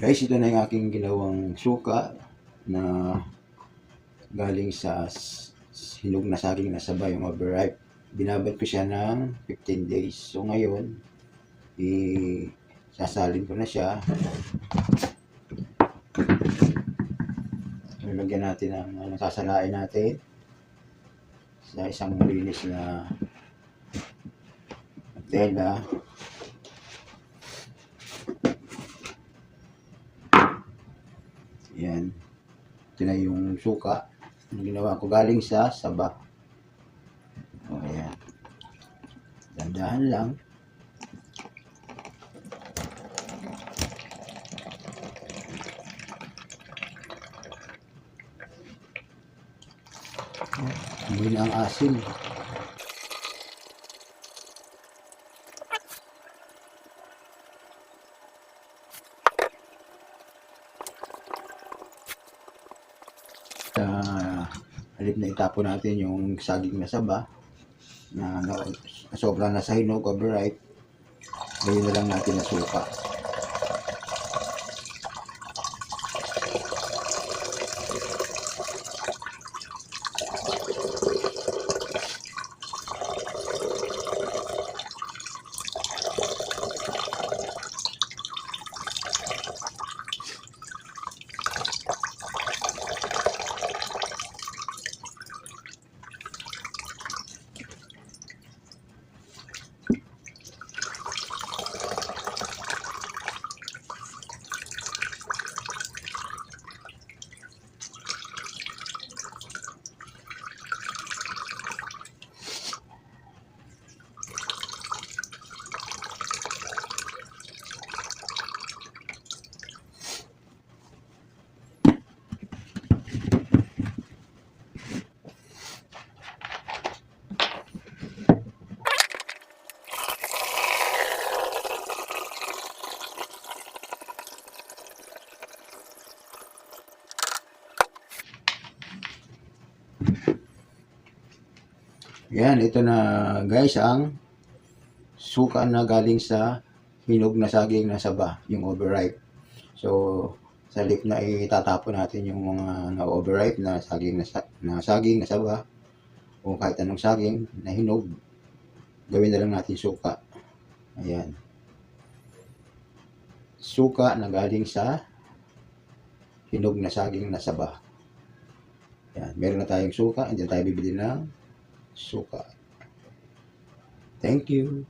Guys, ito na yung aking ginawang suka na galing sa hinog na saging na saba, yung overripe. Binabad ko siya ng 15 days. So ngayon, sasalin ko na siya. Lagyan natin ang sasalain natin sa isang malinis na tela. Yan. Ito na yung suka na ginawa ko galing sa saba. O, ayan. Dandahan lang. Hindi na ang asin. Halip na itapon natin yung saging na saba na sobra na sa hinog, overripe. Ngayon na lang natin na suka. Yan, ito na guys ang suka na galing sa hinog na saging na saba, yung overripe. So, sa lip na itatapon natin yung mga na-overripe na saging na saba o kahit anong saging na hinog, gawin na lang natin suka. Ayan. Suka na galing sa hinog na saging na saba. Ayan, meron na tayong suka, hindi tayo bibili ng suka. Thank you.